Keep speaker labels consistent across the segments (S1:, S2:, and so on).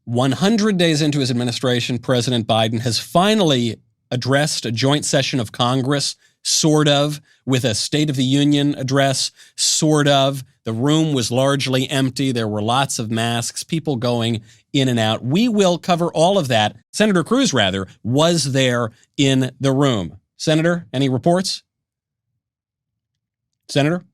S1: 100 days into his administration, President Biden has finally addressed a joint session of Congress, sort of, with a State of the Union address, sort of. The room was largely empty. There were lots of masks, people going in and out. We will cover all of that. Senator Cruz, rather, was there in the room. Senator, any reports? Senator?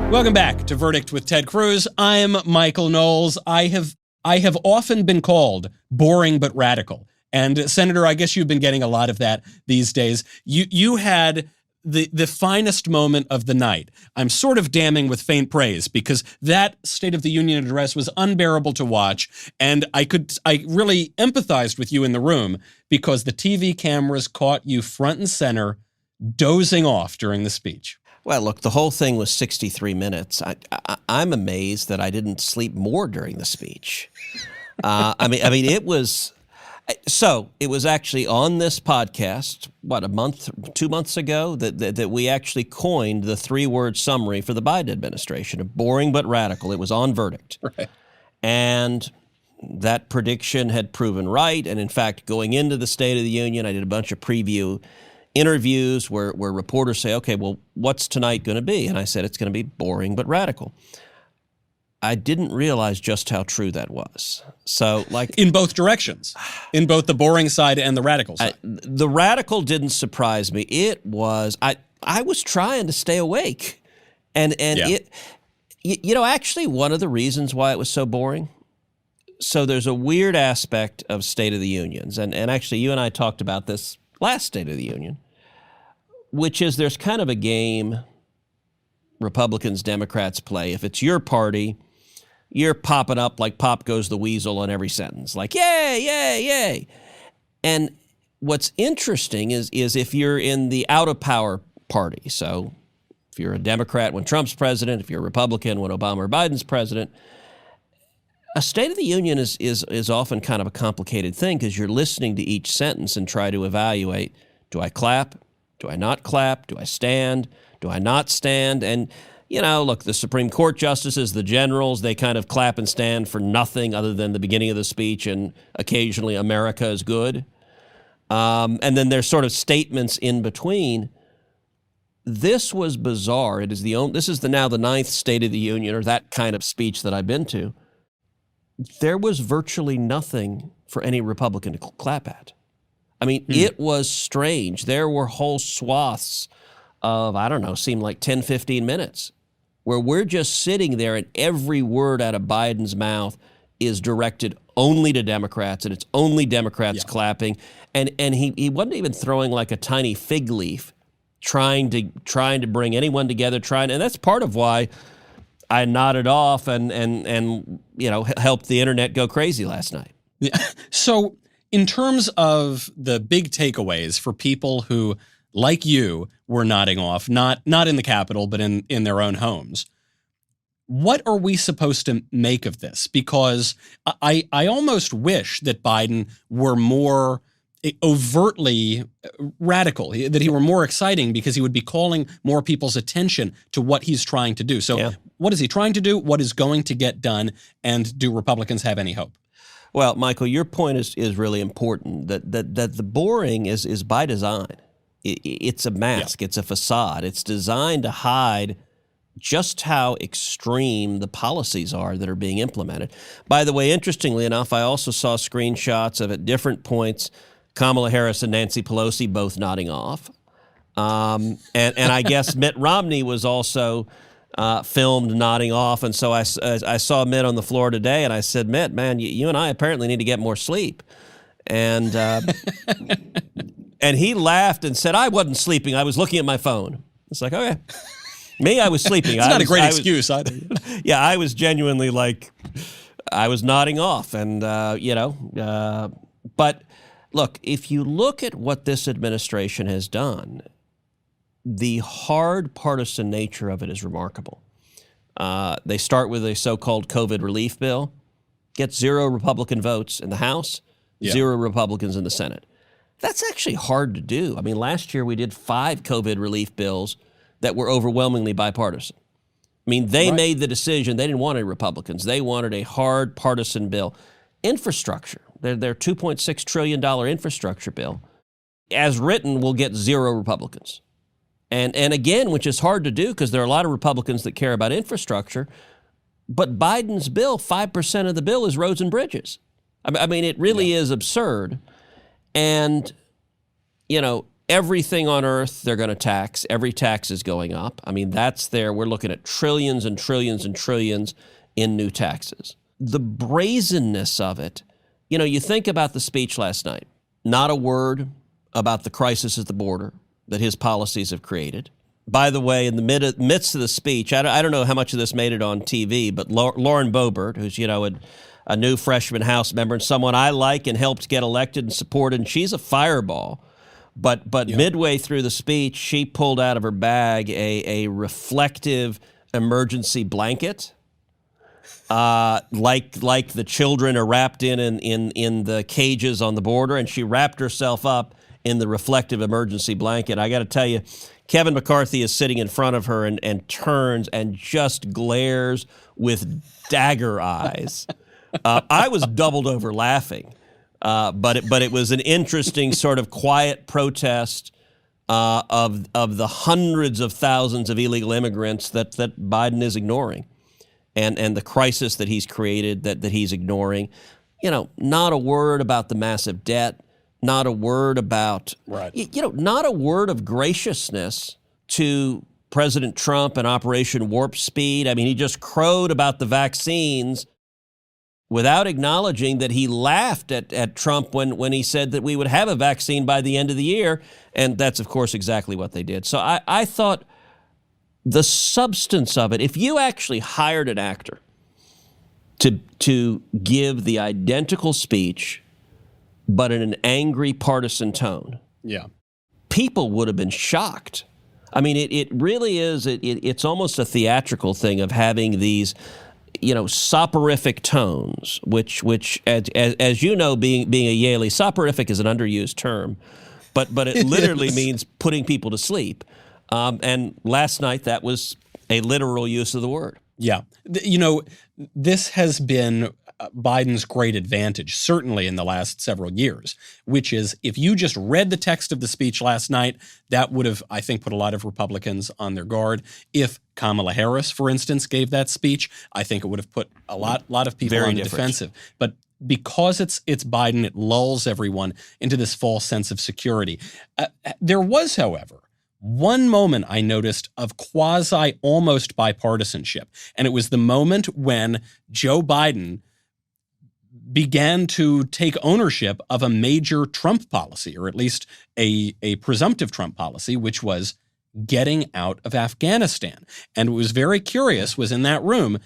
S1: Welcome back to Verdict with Ted Cruz. I'm Michael Knowles. I have often been called boring but radical. And Senator, I guess you've been getting a lot of that these days. You had the finest moment of the night. I'm sort of damning with faint praise because that State of the Union address was unbearable to watch. And I really empathized with you in the room because the TV cameras caught you front and center dozing off during the speech.
S2: Well, look, the whole thing was 63 minutes. I'm amazed that I didn't sleep more during the speech. I mean, it was actually on this podcast, 2 months ago, that we actually coined the 3-word summary for the Biden administration of boring but radical. It was on Verdict.
S1: Right.
S2: And that prediction had proven right. And in fact, going into the State of the Union, I did a bunch of preview interviews where reporters say, okay, well, what's tonight going to be? And I said, it's going to be boring but radical. I didn't realize just how true that was. So, like,
S1: in both directions, in both the boring side and the radical side.
S2: The radical didn't surprise me. It was, I was trying to stay awake. And yeah. Actually one of the reasons why it was so boring. So there's a weird aspect of State of the Unions. And actually you and I talked about this last State of the Union, which is there's kind of a game Republicans, Democrats play. If it's your party, you're popping up like Pop Goes the Weasel on every sentence, like, yay, yay, yay. And what's interesting is if you're in the out-of-power party, so if you're a Democrat when Trump's president, if you're a Republican when Obama or Biden's president, a State of the Union is often kind of a complicated thing because you're listening to each sentence and try to evaluate, do I clap? Do I not clap? Do I stand? Do I not stand? And, look, the Supreme Court justices, the generals, they kind of clap and stand for nothing other than the beginning of the speech and occasionally America is good. And then there's sort of statements in between. This was bizarre. This is now the 9th State of the Union or that kind of speech that I've been to. There was virtually nothing for any Republican to clap at. I mean, It was strange. There were whole swaths of, seemed like 10, 15 minutes where we're just sitting there and every word out of Biden's mouth is directed only to Democrats and it's only Democrats clapping. And he wasn't even throwing like a tiny fig leaf trying to bring anyone together, and that's part of why I nodded off and helped the internet go crazy last night.
S1: Yeah. So in terms of the big takeaways for people who, like you, were nodding off, not in the Capitol, but in their own homes, what are we supposed to make of this? Because I almost wish that Biden were more overtly radical, that he were more exciting because he would be calling more people's attention to what he's trying to do. So What is he trying to do? What is going to get done? And do Republicans have any hope?
S2: Well, Michael, your point is really important, that the boring is by design. It's a mask. It's a facade. It's designed to hide just how extreme the policies are that are being implemented. By the way, interestingly enough, I also saw screenshots of at different points Kamala Harris and Nancy Pelosi both nodding off. And I guess Mitt Romney was also filmed nodding off. And so I saw Mitt on the floor today and I said, Mitt, man, you and I apparently need to get more sleep. And and he laughed and said, I wasn't sleeping. I was looking at my phone. It's like, okay. Me, I was sleeping.
S1: It's not a great excuse either.
S2: Yeah, I was genuinely I was nodding off. And, but look, if you look at what this administration has done, the hard partisan nature of it is remarkable. They start with a so-called COVID relief bill, gets 0 Republican votes in the House, 0 Republicans in the Senate. That's actually hard to do. I mean, last year we did 5 COVID relief bills that were overwhelmingly bipartisan. I mean, they made the decision. They didn't want any Republicans. They wanted a hard partisan bill. Infrastructure, their $2.6 trillion infrastructure bill, as written, will get 0 Republicans. And again, which is hard to do because there are a lot of Republicans that care about infrastructure, but Biden's bill, 5% of the bill is roads and bridges. I mean, it really is absurd. And, you know, everything on earth they're going to tax. Every tax is going up. I mean, we're looking at trillions and trillions and trillions in new taxes. The brazenness of it, you know, you think about the speech last night, not a word about the crisis at the border that his policies have created. By the way, in the midst of the speech, I don't know how much of this made it on TV, but Lauren Boebert, who's, you know, a new freshman House member and someone I like and helped get elected and supported, and she's a fireball. But midway through the speech, she pulled out of her bag a reflective emergency blanket, like the children are wrapped in the cages on the border, and she wrapped herself up in the reflective emergency blanket. I got to tell you, Kevin McCarthy is sitting in front of her and turns and just glares with dagger eyes. I was doubled over laughing. But it was an interesting sort of quiet protest of the hundreds of thousands of illegal immigrants that Biden is ignoring, and the crisis that he's created that he's ignoring. You know, not a word about the massive debt, not a word about not a word of graciousness to President Trump and Operation Warp Speed. I mean, he just crowed about the vaccines, without acknowledging that he laughed at Trump when he said that we would have a vaccine by the end of the year. And that's, of course, exactly what they did. So I thought the substance of it, if you actually hired an actor to give the identical speech, but in an angry partisan tone, people would have been shocked. I mean, it really is, it's almost a theatrical thing of having these, you know, soporific tones, which as you know, being a Yaley, soporific is an underused term, but it literally means putting people to sleep. And last night, that was a literal use of the word.
S1: Yeah. You know, this has been Biden's great advantage, certainly in the last several years, which is if you just read the text of the speech last night, that would have, I think, put a lot of Republicans on their guard. If Kamala Harris, for instance, gave that speech, I think it would have put a lot of people on the defensive. But because it's Biden, it lulls everyone into this false sense of security. There was, however, one moment I noticed of quasi-almost bipartisanship, and it was the moment when Joe Biden began to take ownership of a major Trump policy, or at least a presumptive Trump policy, which was getting out of Afghanistan. And what was very curious was in that room,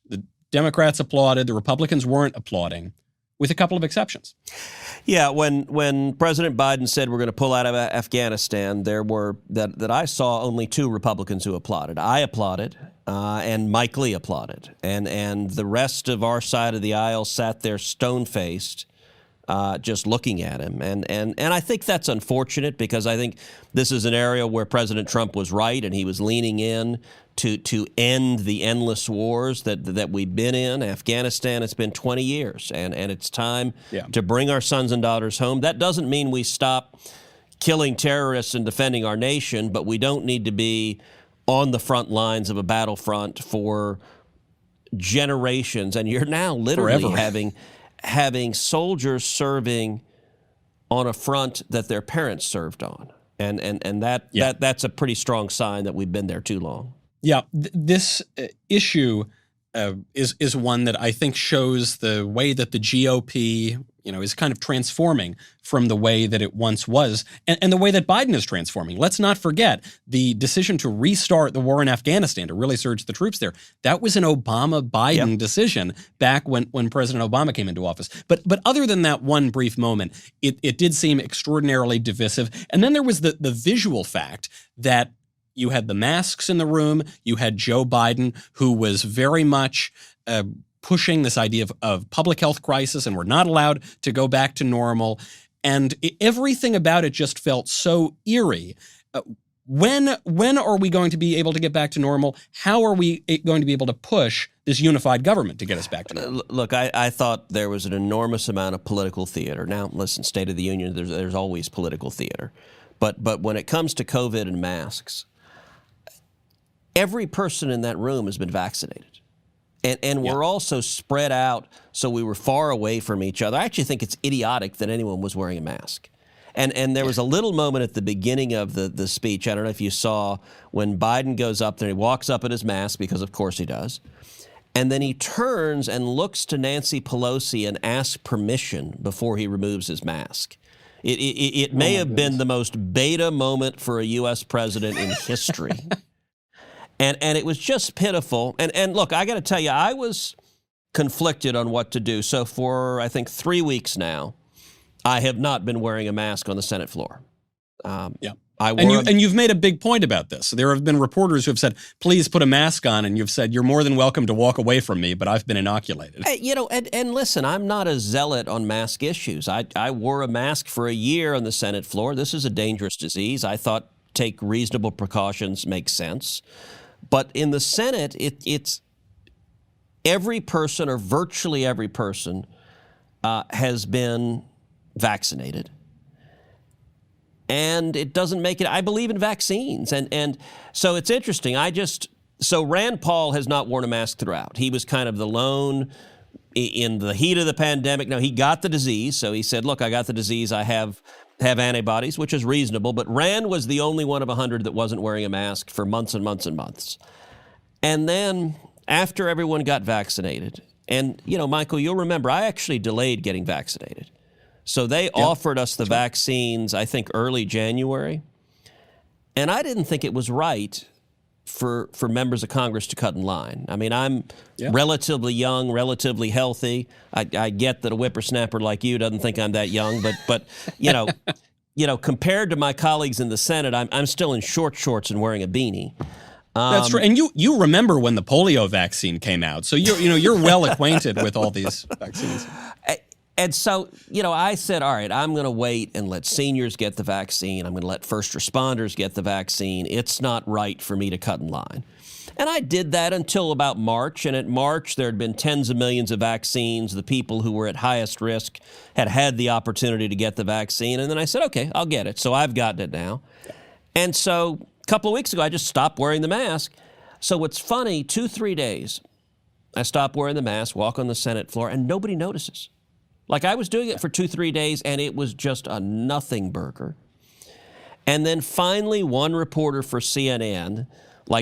S1: the Democrats applauded, the Republicans weren't applauding, with a couple of exceptions.
S2: Yeah, when President Biden said we're going to pull out of Afghanistan, there were, that I saw, only 2 Republicans who applauded. I applauded, and Mike Lee applauded. And the rest of our side of the aisle sat there stone-faced, just looking at him. And I think that's unfortunate, because I think this is an area where President Trump was right, and he was leaning in to end the endless wars that we've been in. Afghanistan, it's been 20 years, and it's time to bring our sons and daughters home. That doesn't mean we stop killing terrorists and defending our nation, but we don't need to be on the front lines of a battlefront for generations. And you're now literally having soldiers serving on a front that their parents served on. And that's a pretty strong sign that we've been there too long.
S1: Yeah, this issue is one that I think shows the way that the GOP, you know, is kind of transforming from the way that it once was, and the way that Biden is transforming. Let's not forget the decision to restart the war in Afghanistan, to really surge the troops there. That was an Obama-Biden decision back when President Obama came into office. But other than that one brief moment, it did seem extraordinarily divisive. And then there was the visual fact that you had the masks in the room. You had Joe Biden, who was very much pushing this idea of public health crisis, and we're not allowed to go back to normal. And everything about it just felt so eerie. When are we going to be able to get back to normal? How are we going to be able to push this unified government to get us back to normal?
S2: Look, I thought there was an enormous amount of political theater. Now, listen, State of the Union, there's always political theater. But when it comes to COVID and masks, every person in that room has been vaccinated. And we're also spread out, so we were far away from each other. I actually think it's idiotic that anyone was wearing a mask. And there was a little moment at the beginning of the speech, I don't know if you saw, when Biden goes up there, he walks up in his mask, because of course he does, and then he turns and looks to Nancy Pelosi and asks permission before he removes his mask. It may have been the most beta moment for a U.S. president in history. And it was just pitiful. And look, I got to tell you, I was conflicted on what to do. So for, I think, 3 weeks now, I have not been wearing a mask on the Senate floor.
S1: And you've made a big point about this. There have been reporters who have said, please put a mask on, and you've said, you're more than welcome to walk away from me, but I've been inoculated.
S2: And listen, I'm not a zealot on mask issues. I wore a mask for a year on the Senate floor. This is a dangerous disease. I thought take reasonable precautions makes sense. But in the Senate, it's every person, or virtually every person, has been vaccinated. And it doesn't make it, I believe in vaccines. And so it's interesting. So Rand Paul has not worn a mask throughout. He was kind of the lone in the heat of the pandemic. Now, he got the disease. So he said, look, I got the disease. I have antibodies, which is reasonable. But Rand was the only one of 100 that wasn't wearing a mask for months and months and months. And then after everyone got vaccinated, and, Michael, you'll remember, I actually delayed getting vaccinated. So they offered us the vaccines, I think, early January. And I didn't think it was right for members of Congress to cut in line. I mean, I'm relatively young, relatively healthy. I get that a whippersnapper like you doesn't think I'm that young, but compared to my colleagues in the Senate, I'm still in short shorts and wearing a beanie.
S1: That's true. And you remember when the polio vaccine came out. So you're well acquainted with all these vaccines.
S2: And so, I said, all right, I'm going to wait and let seniors get the vaccine. I'm going to let first responders get the vaccine. It's not right for me to cut in line. And I did that until about March. And at March, there had been tens of millions of vaccines. The people who were at highest risk had the opportunity to get the vaccine. And then I said, okay, I'll get it. So I've gotten it now. And so a couple of weeks ago, I just stopped wearing the mask. So what's funny, 2-3 days, I stopped wearing the mask, walk on the Senate floor, and nobody notices. Like, I was doing it for 2-3 days, and it was just a nothing burger. And then finally, one reporter for CNN,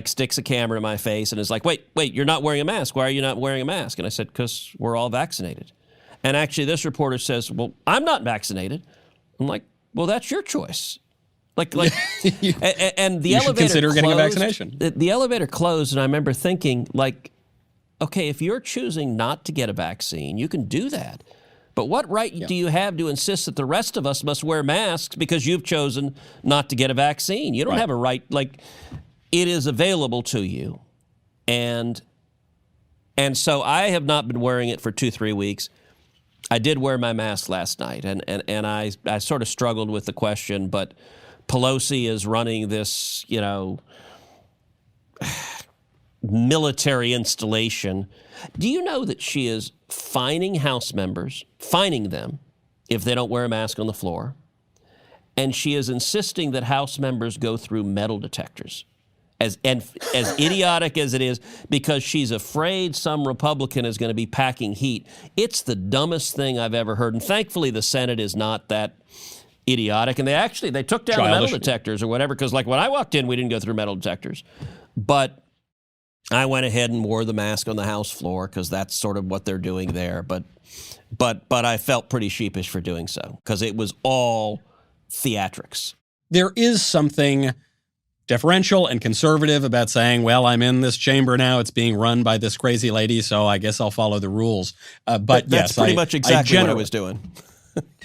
S2: sticks a camera in my face and is like, wait, you're not wearing a mask. Why are you not wearing a mask? And I said, because we're all vaccinated. And actually, this reporter says, well, I'm not vaccinated. I'm like, well, that's your choice. And the
S1: you
S2: elevator
S1: should consider
S2: closed,
S1: getting a vaccination.
S2: The elevator closed, and I remember thinking, okay, if you're choosing not to get a vaccine, you can do that. But what right do you have to insist that the rest of us must wear masks because you've chosen not to get a vaccine? You don't have a right. It is available to you. And so I have not been wearing it for 2-3 weeks. I did wear my mask last night, and I sort of struggled with the question, but Pelosi is running this, military installation. Do you know that she is fining House members, fining them if they don't wear a mask on the floor? And she is insisting that House members go through metal detectors, as idiotic as it is, because she's afraid some Republican is going to be packing heat. It's the dumbest thing I've ever heard. And thankfully, the Senate is not that idiotic. And they took down the metal detectors or whatever, because when I walked in, we didn't go through metal detectors. But I went ahead and wore the mask on the House floor because that's sort of what they're doing there. But I felt pretty sheepish for doing so because it was all theatrics.
S1: There is something deferential and conservative about saying, well, I'm in this chamber now. It's being run by this crazy lady, so I guess I'll follow the rules. But
S2: that's pretty much exactly what I was doing.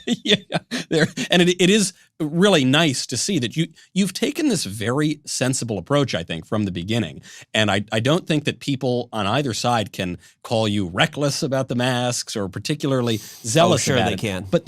S1: And it is really nice to see that you've taken this very sensible approach, I think, from the beginning. And I don't think that people on either side can call you reckless about the masks or particularly zealous about it.
S2: Sure they can.
S1: But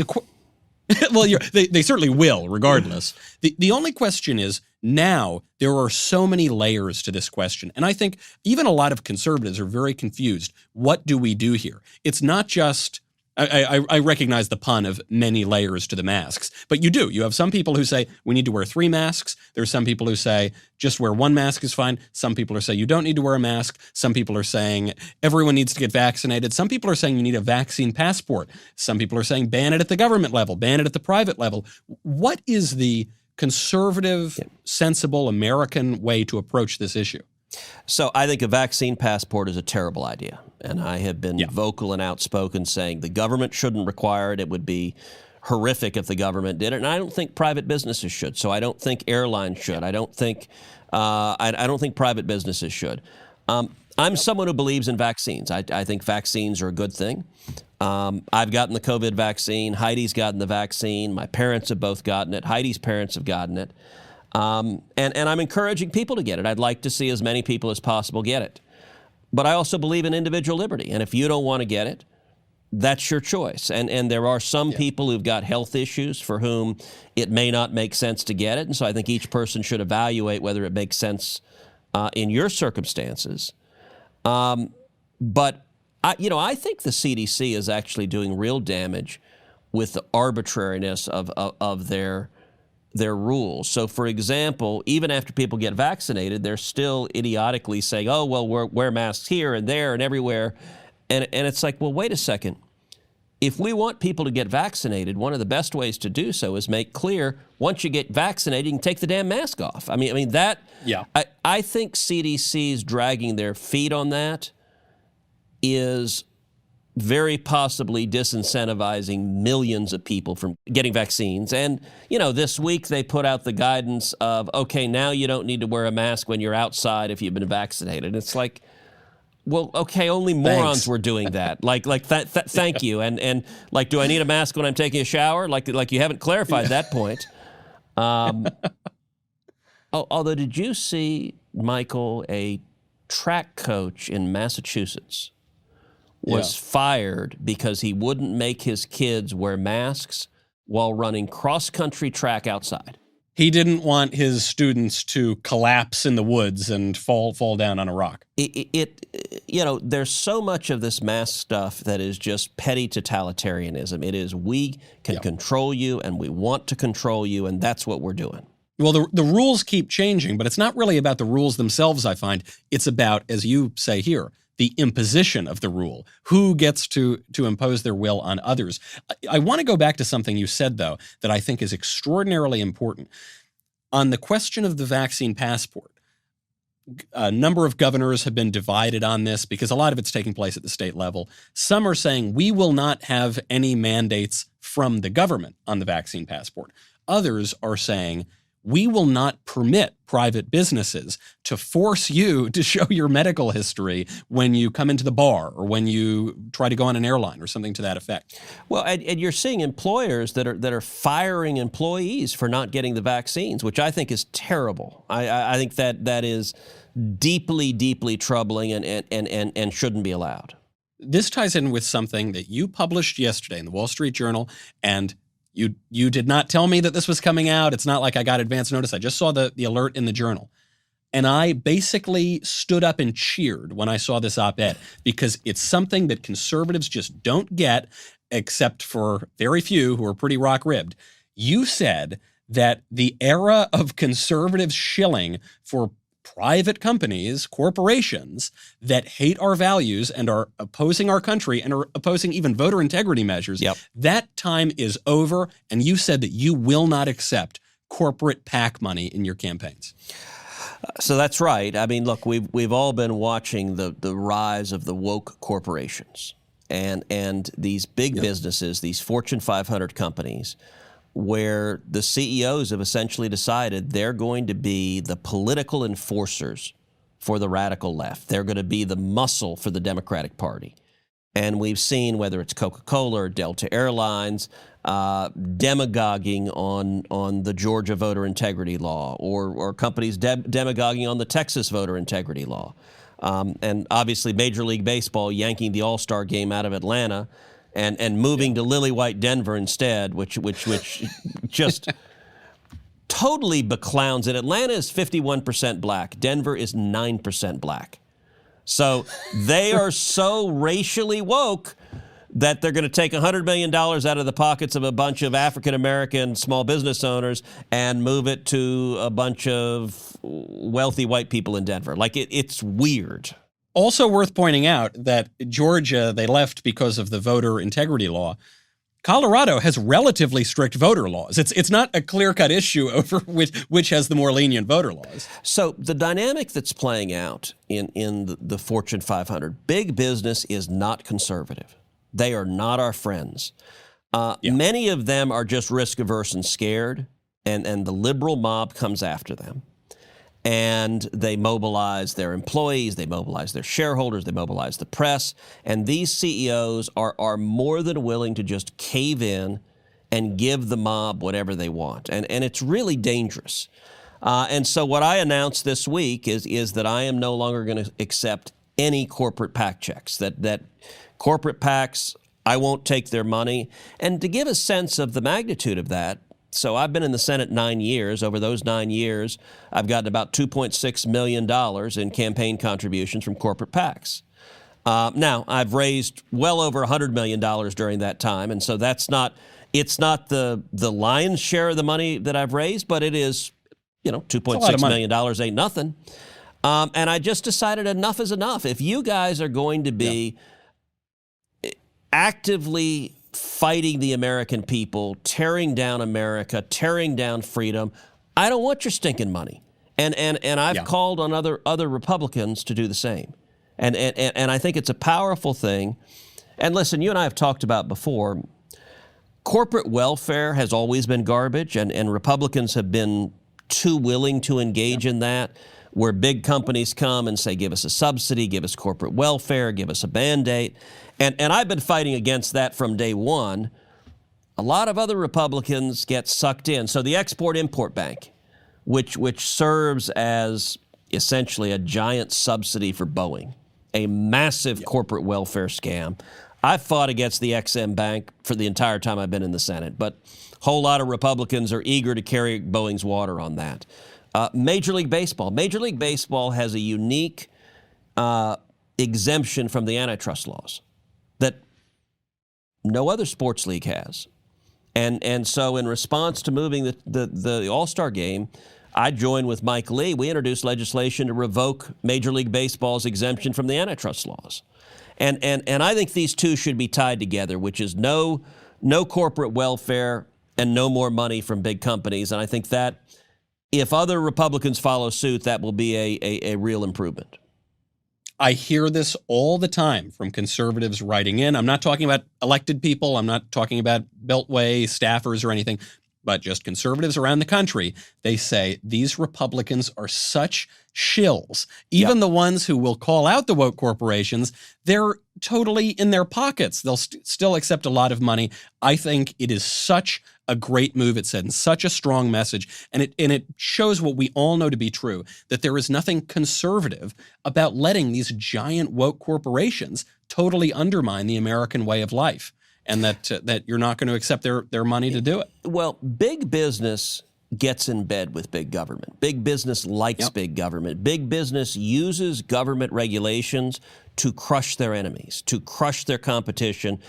S1: well, they certainly will, regardless. The only question is, Now, there are so many layers to this question. And I think even a lot of conservatives are very confused. What do we do here? It's not just, I recognize the pun of many layers to the masks, but you do. You have some people who say we need to wear 3 masks. There's some people who say just wear 1 mask is fine. Some people are saying you don't need to wear a mask. Some people are saying everyone needs to get vaccinated. Some people are saying you need a vaccine passport. Some people are saying ban it at the government level, ban it at the private level. What is the conservative, sensible American way to approach this issue?
S2: So I think a vaccine passport is a terrible idea. And I have been vocal and outspoken saying the government shouldn't require it. It would be horrific if the government did it. And I don't think private businesses should. So I don't think airlines should. I don't think I don't think private businesses should. I'm someone who believes in vaccines. I think vaccines are a good thing. I've gotten the COVID vaccine. Heidi's gotten the vaccine. My parents have both gotten it. Heidi's parents have gotten it. And I'm encouraging people to get it. I'd like to see as many people as possible get it. But I also believe in individual liberty. And if you don't want to get it, that's your choice. And there are some people who've got health issues for whom it may not make sense to get it. And so I think each person should evaluate whether it makes sense in your circumstances. But I think the CDC is actually doing real damage with the arbitrariness of their rules. So, for example, even after people get vaccinated, they're still idiotically saying, "Oh, well, wear masks here and there and everywhere," and it's like, well, wait a second. If we want people to get vaccinated, one of the best ways to do so is make clear once you get vaccinated, you can take the damn mask off. I mean that.
S1: Yeah.
S2: I think CDC's dragging their feet on that is very possibly disincentivizing millions of people from getting vaccines. And, this week they put out the guidance of, okay, now you don't need to wear a mask when you're outside if you've been vaccinated. It's like, well, okay, only morons were doing that. Thank you. And like, do I need a mask when I'm taking a shower? Like you haven't clarified that point. Although, did you see, Michael, a track coach in Massachusetts was fired because he wouldn't make his kids wear masks while running cross-country track outside?
S1: He didn't want his students to collapse in the woods and fall down on a rock.
S2: There's so much of this mask stuff that is just petty totalitarianism. It is we can control you and we want to control you, and that's what we're doing.
S1: Well, the rules keep changing, but it's not really about the rules themselves, I find. It's about, as you say here, the imposition of the rule. Who gets to impose their will on others? I want to go back to something you said, though, that I think is extraordinarily important. On the question of the vaccine passport, a number of governors have been divided on this because a lot of it's taking place at the state level. Some are saying we will not have any mandates from the government on the vaccine passport. Others are saying we will not permit private businesses to force you to show your medical history when you come into the bar or when you try to go on an airline or something to that effect.
S2: Well, and you're seeing employers that are firing employees for not getting the vaccines, which I think is terrible. I think that is deeply, deeply troubling and shouldn't be allowed.
S1: This ties in with something that you published yesterday in the Wall Street Journal, and you did not tell me that this was coming out. It's not like I got advance notice. I just saw the alert in the Journal. And I basically stood up and cheered when I saw this op-ed because it's something that conservatives just don't get, except for very few who are pretty rock-ribbed. You said that the era of conservatives shilling for private companies, corporations that hate our values and are opposing our country and are opposing even voter integrity measures, that time is over. And you said that you will not accept corporate PAC money in your campaigns.
S2: So that's right. I mean, look, we've all been watching the rise of the woke corporations and these big businesses, these Fortune 500 companies, where the CEOs have essentially decided they're going to be the political enforcers for the radical left. They're going to be the muscle for the Democratic Party. And we've seen, whether it's Coca-Cola or Delta Airlines, demagoguing on the Georgia voter integrity law or companies demagoguing on the Texas voter integrity law. And obviously Major League Baseball yanking the All-Star game out of Atlanta and moving to Lily White Denver instead, which just totally beclowns it. Atlanta is 51% black. Denver is 9% black. So they are so racially woke that they're going to take $100 million out of the pockets of a bunch of African-American small business owners and move it to a bunch of wealthy white people in Denver. Like, it's weird.
S1: Also worth pointing out that Georgia, they left because of the voter integrity law. Colorado has relatively strict voter laws. It's not a clear-cut issue over which has the more lenient voter laws.
S2: So the dynamic that's playing out in the Fortune 500, big business is not conservative. They are not our friends. Many of them are just risk-averse and scared, and the liberal mob comes after them. And they mobilize their employees, they mobilize their shareholders, they mobilize the press, and these CEOs are more than willing to just cave in and give the mob whatever they want. And it's really dangerous. And so what I announced this week is that I am no longer going to accept any corporate PAC checks, that corporate PACs, I won't take their money. And to give a sense of the magnitude of that, so I've been in the Senate 9 years. Over those 9 years, I've gotten about $2.6 million in campaign contributions from corporate PACs. Now, I've raised well over $100 million during that time, and so it's not the lion's share of the money that I've raised, but it is, $2.6 million ain't nothing. And I just decided enough is enough. If you guys are going to be actively fighting the American people, tearing down America, tearing down freedom, I don't want your stinking money. And I've called on other Republicans to do the same. And I think it's a powerful thing. And listen, you and I have talked about before, corporate welfare has always been garbage, and Republicans have been too willing to engage in that, where big companies come and say, give us a subsidy, give us corporate welfare, give us a Band-Aid. And I've been fighting against that from day one. A lot of other Republicans get sucked in. So the Export-Import Bank, which serves as essentially a giant subsidy for Boeing, a massive corporate welfare scam. I've fought against the XM Bank for the entire time I've been in the Senate, but a whole lot of Republicans are eager to carry Boeing's water on that. Major League Baseball. Major League Baseball has a unique exemption from the antitrust laws that no other sports league has. And so in response to moving the All-Star game, I joined with Mike Lee. We introduced legislation to revoke Major League Baseball's exemption from the antitrust laws. And I think these two should be tied together, which is no corporate welfare and no more money from big companies. And I think that if other Republicans follow suit, that will be a real improvement.
S1: I hear this all the time from conservatives writing in. I'm not talking about elected people. I'm not talking about Beltway staffers or anything, but just conservatives around the country. They say these Republicans are such shills. Even the ones who will call out the woke corporations, they're totally in their pockets. They'll still accept a lot of money. I think it is such a great move. It sends such a strong message, and it shows what we all know to be true, that there is nothing conservative about letting these giant woke corporations totally undermine the American way of life, and that you're not going to accept their money to do it.
S2: Well, big business gets in bed with big government. Big business likes big government. Big business uses government regulations to crush their enemies, to crush their competition.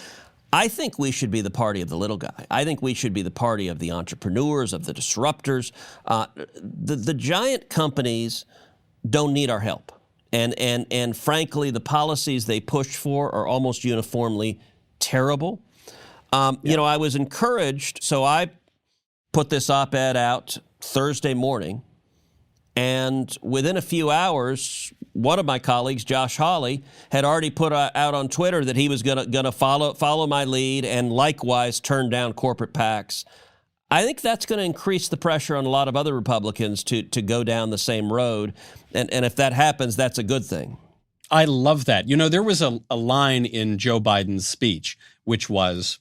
S2: I think we should be the party of the little guy. I think we should be the party of the entrepreneurs, of the disruptors. The giant companies don't need our help. And frankly, the policies they push for are almost uniformly terrible. I was encouraged, so I put this op-ed out Thursday morning, and within a few hours, one of my colleagues, Josh Hawley, had already put out on Twitter that he was gonna follow my lead and likewise turn down corporate PACs. I think that's going to increase the pressure on a lot of other Republicans to go down the same road, and if that happens, that's a good thing.
S1: I love that. There was a line in Joe Biden's speech, which was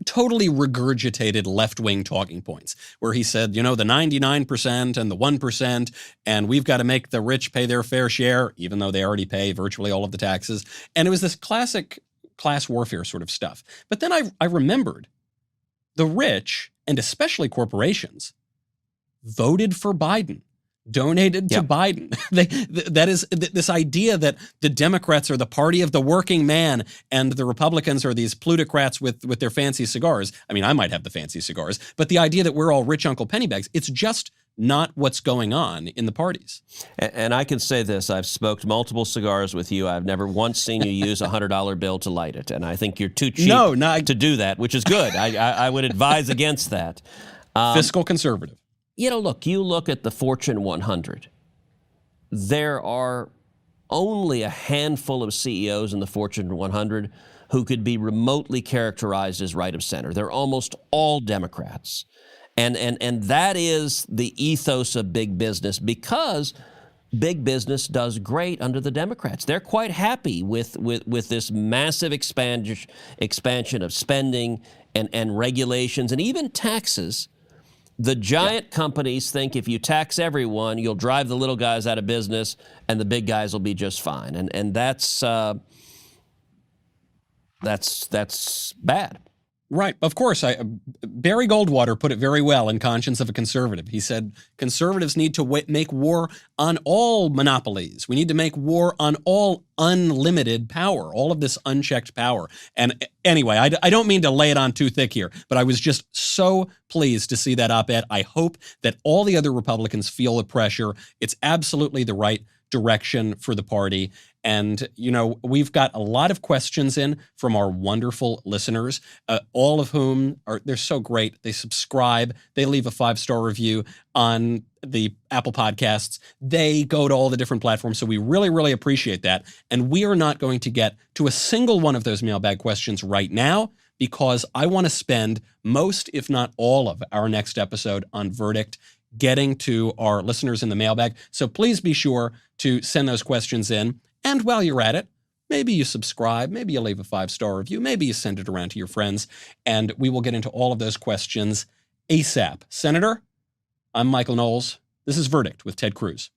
S1: totally regurgitated left-wing talking points, where he said, the 99% and the 1%, and we've got to make the rich pay their fair share, even though they already pay virtually all of the taxes. And it was this classic class warfare sort of stuff. But then I remembered the rich, and especially corporations, voted for Biden, donated to Biden. That is this idea that the Democrats are the party of the working man and the Republicans are these plutocrats with their fancy cigars. I mean, I might have the fancy cigars, but the idea that we're all rich Uncle Pennybags, it's just not what's going on in the parties.
S2: And I can say this, I've smoked multiple cigars with you. I've never once seen you use a $100 bill to light it. And I think you're too cheap to do that, which is good. I would advise against that.
S1: Fiscal conservative.
S2: Look, you look at the Fortune 100. There are only a handful of CEOs in the Fortune 100 who could be remotely characterized as right of center. They're almost all Democrats. And that is the ethos of big business, because big business does great under the Democrats. They're quite happy with this massive expansion of spending and regulations and even taxes. The giant companies think if you tax everyone, you'll drive the little guys out of business and the big guys will be just fine. And that's bad.
S1: Right. Of course. Barry Goldwater put it very well in Conscience of a Conservative. He said, conservatives need to make war on all monopolies. We need to make war on all unlimited power, all of this unchecked power. And anyway, I don't mean to lay it on too thick here, but I was just so pleased to see that op-ed. I hope that all the other Republicans feel the pressure. It's absolutely the right direction for the party. And, we've got a lot of questions in from our wonderful listeners, all of whom they're so great. They subscribe. They leave a 5-star review on the Apple Podcasts. They go to all the different platforms. So we really, really appreciate that. And we are not going to get to a single one of those mailbag questions right now, because I want to spend most, if not all, of our next episode on Verdict, getting to our listeners in the mailbag. So please be sure to send those questions in. And while you're at it, maybe you subscribe, maybe you leave a 5-star review, maybe you send it around to your friends, and we will get into all of those questions ASAP. Senator, I'm Michael Knowles. This is Verdict with Ted Cruz.